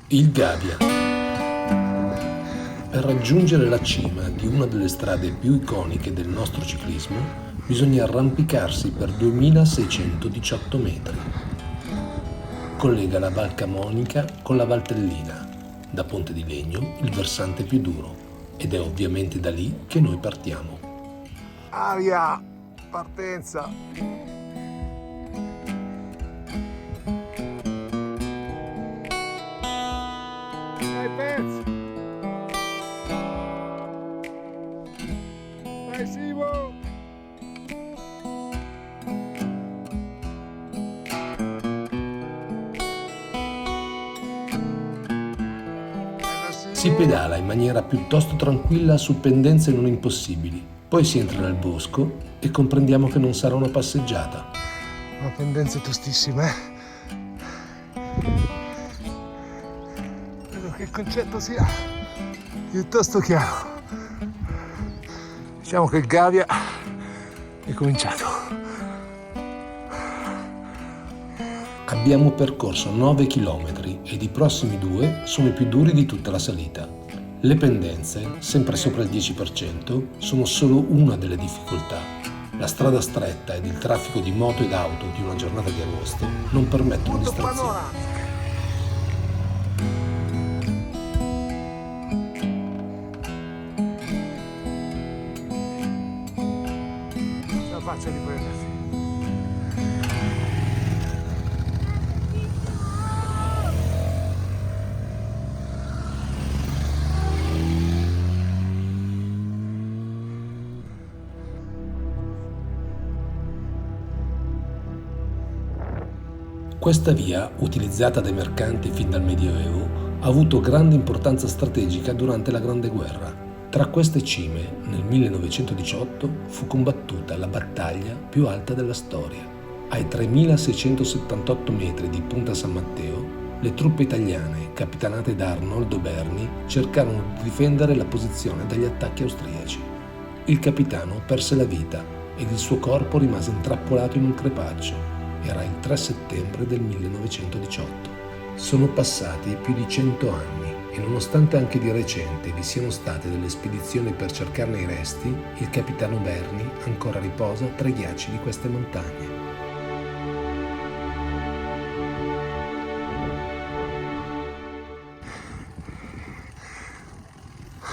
Il Gavia. Per raggiungere la cima di una delle strade più iconiche del nostro ciclismo, bisogna arrampicarsi per 2618 metri. Collega la Val Camonica con la Valtellina, da Ponte di Legno il versante più duro, ed è ovviamente da lì che noi partiamo. Aria! Partenza! Dai pezzi! Vai Simo! Si pedala in maniera piuttosto tranquilla su pendenze non impossibili, poi si entra nel bosco e comprendiamo che non sarà una passeggiata. Una pendenza tostissima, Credo che il concetto sia piuttosto chiaro. Diciamo che il Gavia è cominciato. Abbiamo percorso 9 km ed i prossimi 2 sono i più duri di tutta la salita. Le pendenze, sempre sopra il 10%, sono solo una delle difficoltà. La strada stretta ed il traffico di moto ed auto di una giornata di agosto non permettono distrazioni. Ce la faccio a riprendersi. Questa via, utilizzata dai mercanti fin dal Medioevo, ha avuto grande importanza strategica durante la Grande Guerra. Tra queste cime, nel 1918 fu combattuta la battaglia più alta della storia. Ai 3678 metri di Punta San Matteo, le truppe italiane, capitanate da Arnoldo Berni, cercarono di difendere la posizione dagli attacchi austriaci. Il capitano perse la vita ed il suo corpo rimase intrappolato in un crepaccio. Era il 3 settembre del 1918. Sono passati più di 100 anni e nonostante anche di recente vi siano state delle spedizioni per cercarne i resti, il capitano Berni ancora riposa tra i ghiacci di queste montagne.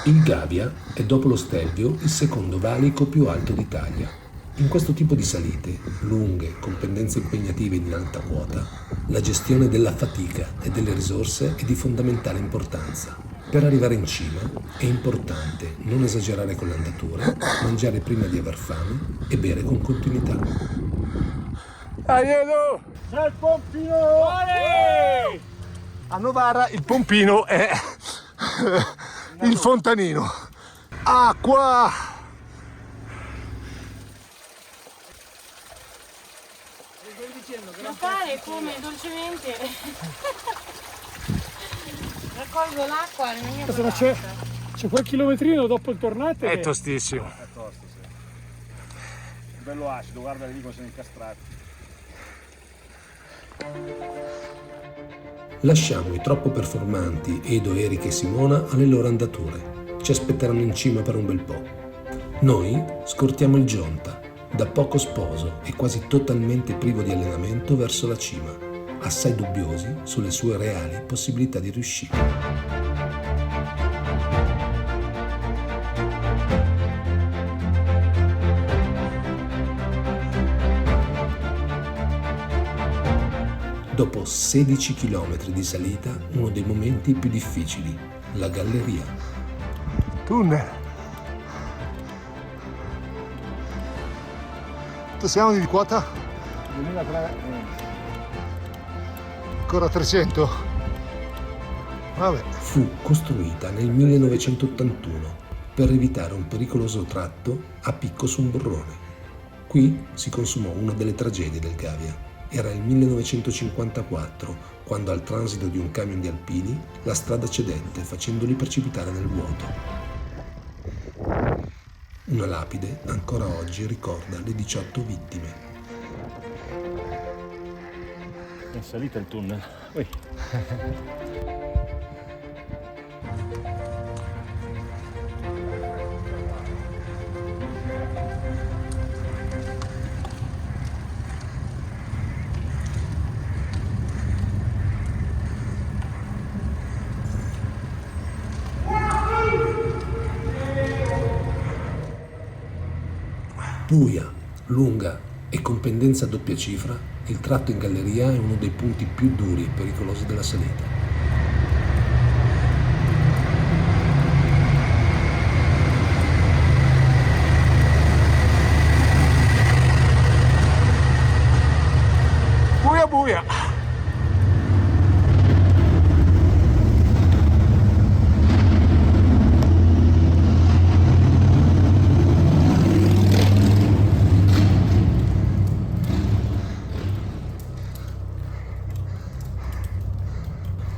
Il Gavia è dopo lo Stelvio il secondo valico più alto d'Italia. In questo tipo di salite, lunghe, con pendenze impegnative in alta quota, la gestione della fatica e delle risorse è di fondamentale importanza. Per arrivare in cima è importante non esagerare con l'andatura, mangiare prima di aver fame e bere con continuità. Aiuto! C'è il pompino! Fuori! A Novara il pompino è il fontanino. Acqua! Lo fare come dolcemente raccolgo l'acqua nella mia Cosa tasca. c'è quel chilometrino dopo il tornate? È tostissimo. È tosto, sì. Bello acido, guarda lì come sono incastrati. Lasciamo i troppo performanti Edo, Erika e Simona alle loro andature. Ci aspetteranno in cima per un bel po'. Noi scortiamo il Gionta, da poco sposo e quasi totalmente privo di allenamento verso la cima, assai dubbiosi sulle sue reali possibilità di riuscita. Dopo 16 km di salita, uno dei momenti più difficili, la galleria. Tunnel. Siamo di quota? 2003. Ancora 300? Vabbè. Fu costruita nel 1981 per evitare un pericoloso tratto a picco su un burrone. Qui si consumò una delle tragedie del Gavia. Era il 1954, quando al transito di un camion di alpini la strada cedette facendoli precipitare nel vuoto. Una lapide ancora oggi ricorda le 18 vittime. È salita il tunnel. Ui. Buia, lunga e con pendenza a doppia cifra, il tratto in galleria è uno dei punti più duri e pericolosi della salita. Buia buia!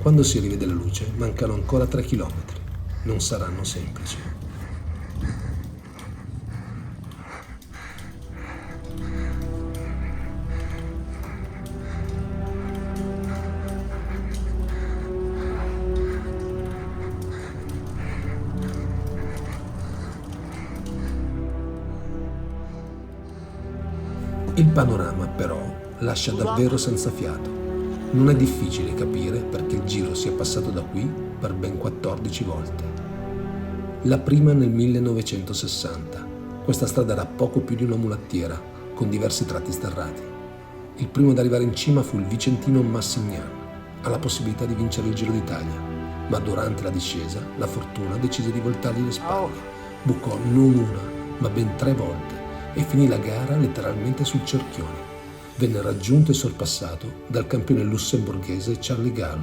Quando si rivede la luce, mancano ancora 3 chilometri. Non saranno semplici. Il panorama, però, lascia davvero senza fiato. Non è difficile capire perché il giro sia passato da qui per ben 14 volte. La prima nel 1960. Questa strada era poco più di una mulattiera, con diversi tratti sterrati. Il primo ad arrivare in cima fu il vicentino Massignan, alla possibilità di vincere il Giro d'Italia, ma durante la discesa la fortuna decise di voltargli le spalle. Bucò non una, ma ben 3 volte e finì la gara letteralmente sul cerchione. Venne raggiunto e sorpassato dal campione lussemburghese Charlie Gall.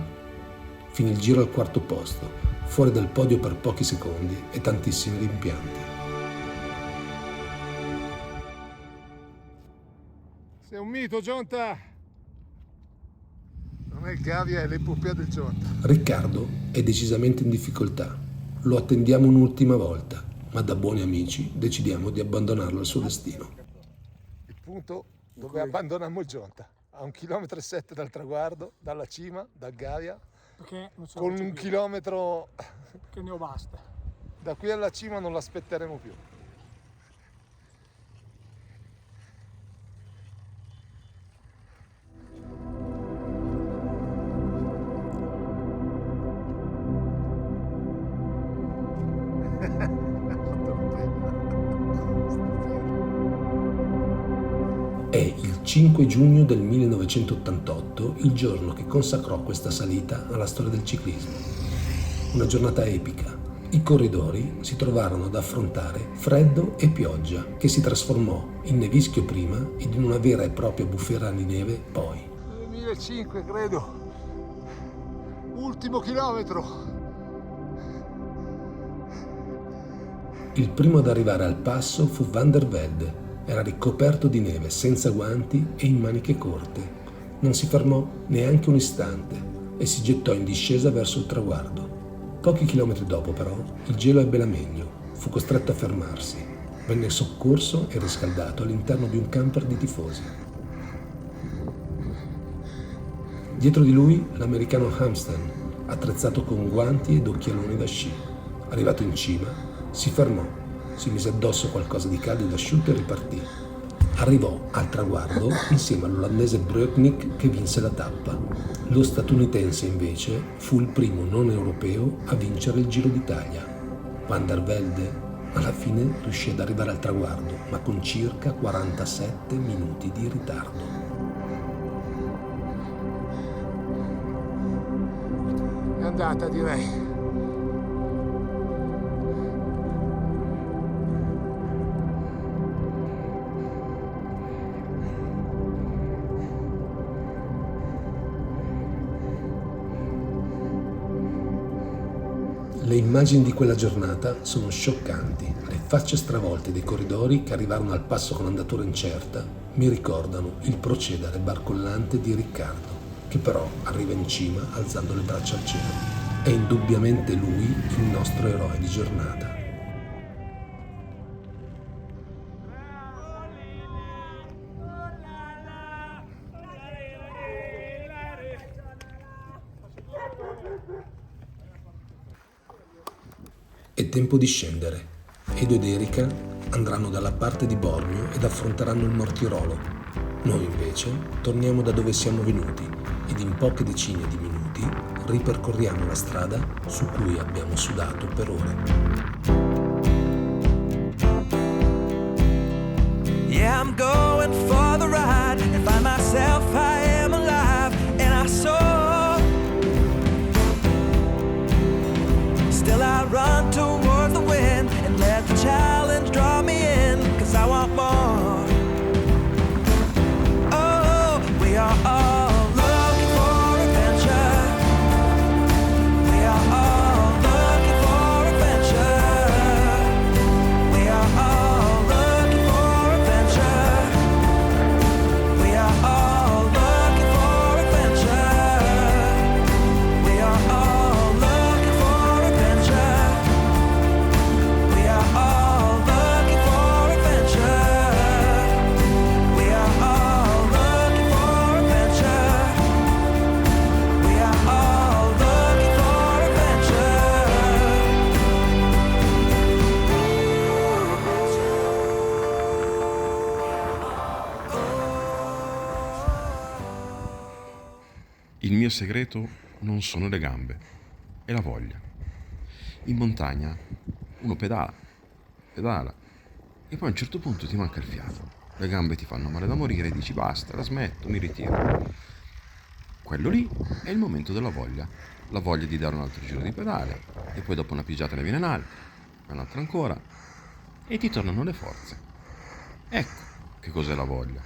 Finì il giro al 4° posto, fuori dal podio per pochi secondi e tantissimi rimpianti. Sei un mito, Gionta! Non è il Gavia, è l'epopea del Gionta. Riccardo è decisamente in difficoltà. Lo attendiamo un'ultima volta, ma da buoni amici decidiamo di abbandonarlo al suo destino. Il punto dove abbandonammo il Gionta, a 1,7 km dal traguardo, dalla cima, dal Gavia, Perché non ce la con faccio 1 più, chilometro. che ne ho basta. Da qui alla cima non l'aspetteremo più. È il 5 giugno del 1988 il giorno che consacrò questa salita alla storia del ciclismo. Una giornata epica. I corridori si trovarono ad affrontare freddo e pioggia, che si trasformò in nevischio prima ed in una vera e propria bufera di neve poi. 2005 credo. Ultimo chilometro. Il primo ad arrivare al passo fu Van der Velde. Era ricoperto di neve, senza guanti e in maniche corte. Non si fermò neanche un istante e si gettò in discesa verso il traguardo. Pochi chilometri dopo, però, il gelo ebbe la meglio. Fu costretto a fermarsi. Venne soccorso e riscaldato all'interno di un camper di tifosi. Dietro di lui l'americano Hamsten, attrezzato con guanti ed occhialoni da sci. Arrivato in cima, si fermò, si mise addosso qualcosa di caldo ed asciutto e ripartì. Arrivò al traguardo insieme all'olandese Breuknik che vinse la tappa. Lo statunitense invece fu il primo non europeo a vincere il Giro d'Italia. Van der Velde alla fine riuscì ad arrivare al traguardo, ma con circa 47 minuti di ritardo. È andata, direi. Le immagini di quella giornata sono scioccanti. Le facce stravolte dei corridori che arrivarono al passo con andatura incerta mi ricordano il procedere barcollante di Riccardo, che però arriva in cima alzando le braccia al cielo. È indubbiamente lui il nostro eroe di giornata. È tempo di scendere. Edo ed Erika andranno dalla parte di Bormio ed affronteranno il Mortirolo. Noi invece torniamo da dove siamo venuti ed in poche decine di minuti ripercorriamo la strada su cui abbiamo sudato per ore. I'm going for the ride and find myself I am alive and I soar. Still I run towards the wind and let the challenge draw me in, 'cause I want more. Oh, we are all looking for adventure. We are all looking for adventure. We are all looking for adventure. We are all looking for adventure. We are all looking for adventure. We are all looking for adventure. We are all looking for adventure. We are all looking for Il mio segreto non sono le gambe, è la voglia. In montagna uno pedala, e poi a un certo punto ti manca il fiato. Le gambe ti fanno male da morire e dici basta, la smetto, mi ritiro. Quello lì è il momento della voglia. La voglia di dare un altro giro di pedale e poi dopo una pigiata ne viene un'altra ancora e ti tornano le forze. Ecco che cos'è la voglia.